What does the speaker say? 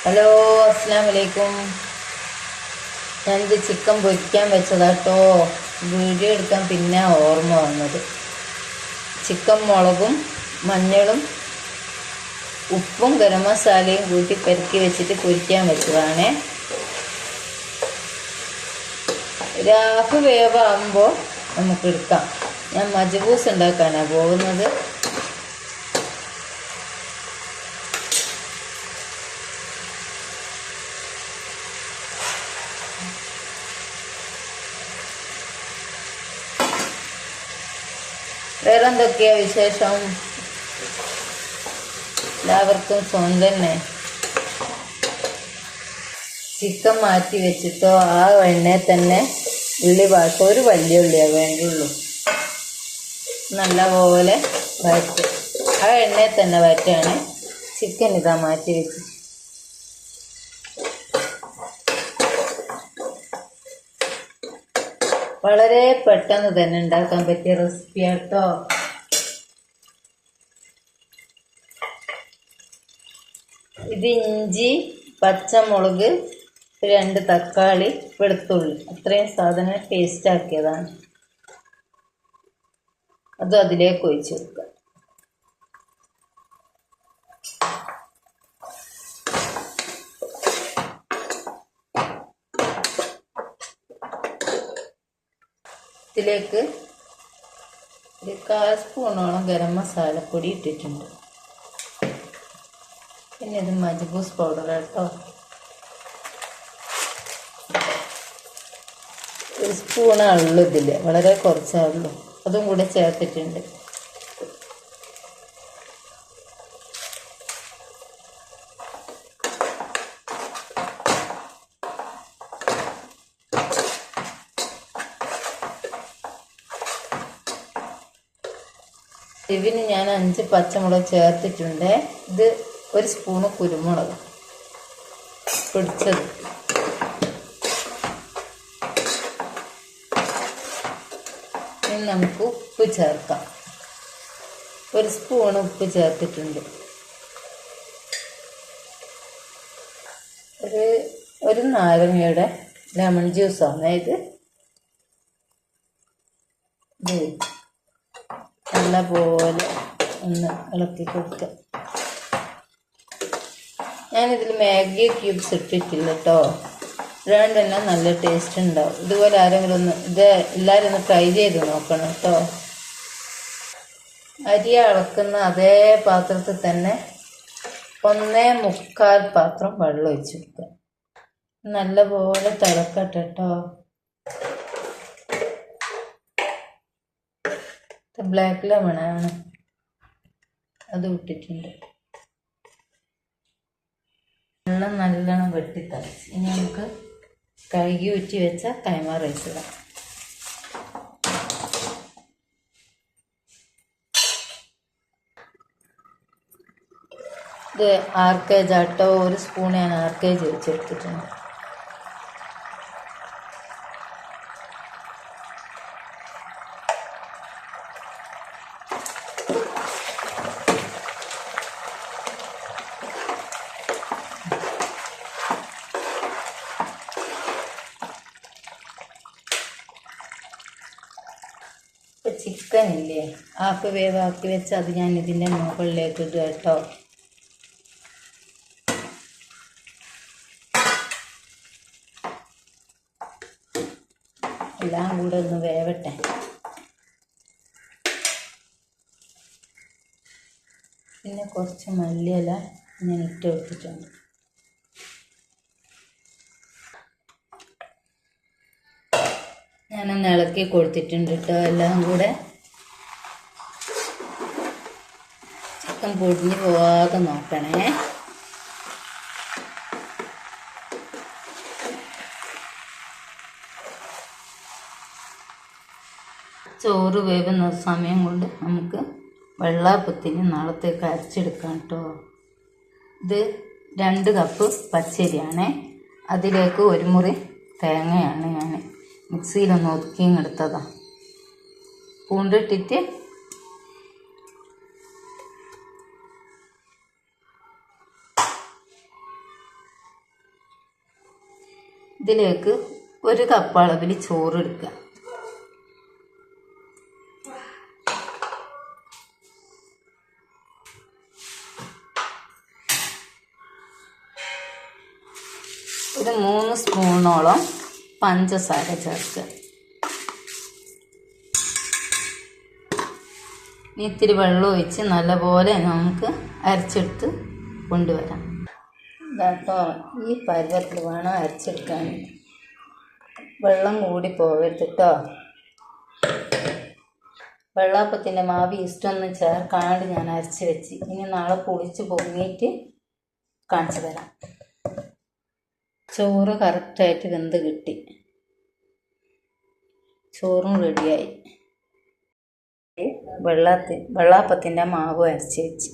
Hello, അസ്സലാമു അലൈക്കും. ഞാനിത് ചിക്കൻ പൊരിക്കാൻ വെച്ചതാട്ടോ. വീഡിയോ എടുക്കാൻ പിന്നെ ഓർമ്മ വന്നത്. ചിക്കൻ മുളകും മഞ്ഞളും ഉപ്പും ഗരം മസാലയും കൂട്ടി പെരക്കി വെച്ചിട്ട് പൊരിക്കാൻ വെച്ചതാണേ. ഹാഫ് വേവാകുമ്പോൾ നമുക്ക് എടുക്കാം. ഞാൻ മജ്ബൂസ് ഉണ്ടാക്കാനാണ് പോകുന്നത്. വേറെന്തൊക്കെയാ വിശേഷം? എല്ലാവർക്കും സുഖം തന്നെ. ചിക്കൻ മാറ്റി വെച്ചിട്ടോ ആ എണ്ണയിൽ തന്നെ ഉള്ളി വാട്ടും. ഒരു വലിയ ഉള്ളിയാണ് വേണ്ടുള്ളൂ. നല്ലപോലെ വഴറ്റും. ആ എണ്ണയിൽ തന്നെ വഴറ്റാണ്. ചിക്കൻ ഇതാ മാറ്റി വെച്ച്. വളരെ പെട്ടെന്ന് തന്നെ ഉണ്ടാക്കാൻ പറ്റിയ റെസിപ്പിയാട്ടോ. ഇത് ഇഞ്ചി, പച്ചമുളക്, 2 തക്കാളി, വെളുത്തുള്ളി, അത്രയും സാധനം പേസ്റ്റ് ആക്കിയതാണ്. അത് അതിലേക്ക് ഒഴിച്ചു കൊടുക്കുക. ഇതിലേക്ക് 1/4 സ്പൂണോളം ഗരം മസാലപ്പൊടി ഇട്ടിട്ടുണ്ട്. പിന്നെ ഇത് മജ്ബൂസ് പൗഡർ കേട്ടോ. 1 സ്പൂണുള്ളൂ ഇതിൽ, വളരെ കുറച്ചുള്ളൂ. അതും കൂടെ ചേർത്തിട്ടുണ്ട്. ഇതിന് ഞാൻ 5 പച്ചമുളക് ചേർത്തിട്ടുണ്ട്. ഇത് 1 സ്പൂണ് കുരുമുളക് പൊടിച്ചത്. ഇനി നമുക്ക് ഉപ്പ് ചേർക്കാം. 1 സ്പൂണ് ഉപ്പ് ചേർത്തിട്ടുണ്ട്. ഒരു നാരങ്ങയുടെ ലെമൺ ജ്യൂസാണ് ഇത്. നല്ലപോലെ ഒന്ന് ഇളക്കി കൊടുക്കുക. ഞാനിതിൽ മാഗി ക്യൂബ്സ് ഇട്ടിട്ടില്ല കേട്ടോ. ഇടാണ്ട് തന്നെ നല്ല ടേസ്റ്റ് ഉണ്ടാവും. ഇതുപോലെ ആരെങ്കിലും എല്ലാവരും ഒന്ന് ട്രൈ ചെയ്ത് നോക്കണം കേട്ടോ. അരി അളക്കുന്ന അതേ പാത്രത്തിൽ തന്നെ 1/4 പാത്രം വെള്ളം ഒഴിച്ച് കൊടുക്കുക. നല്ലപോലെ തിളക്കട്ടെ കേട്ടോ. ബ്ലാക്ക് ലെമണാണ്, അത് ഇട്ടിട്ടുണ്ട്. വെള്ളം നല്ലോണം വെട്ടിത്തളിച്ച് ഇനി നമുക്ക് കഴുകി ഊറ്റി വെച്ച കൈമ റൈസ് ഇടാം. ഇത് ആർക്കേജ് ആട്ടോ. 1 സ്പൂൺ ഞാൻ ആർക്കേജ് വെച്ചെടുത്തിട്ടുണ്ട്. ചിക്കൻ ഇല്ലേ, ഹാഫ് വേവാക്കി വെച്ച് അത് ഞാൻ ഇതിൻ്റെ മുകളിലേക്ക് ഇടുക കേട്ടോ. എല്ലാം കൂടെ ഒന്ന് വേവട്ടെ. പിന്നെ കുറച്ച് മല്ലിയില ഞാൻ ഇട്ട് വെച്ചിട്ടുണ്ട്. ഞാനൊന്ന് ഇളക്കി കൊടുത്തിട്ടുണ്ട് കേട്ടോ. എല്ലാം കൂടെ ചിക്കൻ പൊടിഞ്ഞ് പോവാതെ നോക്കണേ. ചോറ് വേവുന്ന സമയം കൊണ്ട് നമുക്ക് വെള്ളാപ്പത്തിന് നാളത്തേക്ക് അരച്ചെടുക്കാം കേട്ടോ. ഇത് 2 കപ്പ് പച്ചരിയാണേ. അതിലേക്ക് 1 മുറി തേങ്ങയാണ് ഞാൻ മിക്സിയിലൊന്ന് ഒതുക്കിയെടുത്തതാണ്. പൂണ്ടിട്ടിട്ട് ഇതിലേക്ക് 1 കപ്പ് അളവിൽ ചോറ് എടുക്കുക. ഒരു 3 സ്പൂണോളം പഞ്ചസാര ചേർക്കുക. ഇത്തിരി വെള്ളം ഒഴിച്ച് നല്ലപോലെ നമുക്ക് അരച്ചെടുത്ത് കൊണ്ടുവരാം. ഇതാട്ടോ, ഈ പരുവത്തിൽ വേണം അരച്ചെടുക്കാൻ. വെള്ളം കൂടി പോകരുത് കേട്ടോ. വെള്ളാപ്പത്തിൻ്റെ മാവ് ഈസ്റ്റൊന്നും ചേർക്കാണ്ട് ഞാൻ അരച്ച് വെച്ച്. ഇനി നാളെ പൊളിച്ച് പൊങ്ങിയിട്ട് കാണിച്ചു തരാം. ചോറ് കറക്റ്റായിട്ട് വെന്ത് കിട്ടി. ചോറും റെഡിയായി. വെള്ളാപ്പത്തിൻ്റെ മാവ് അരച്ച് വെച്ച്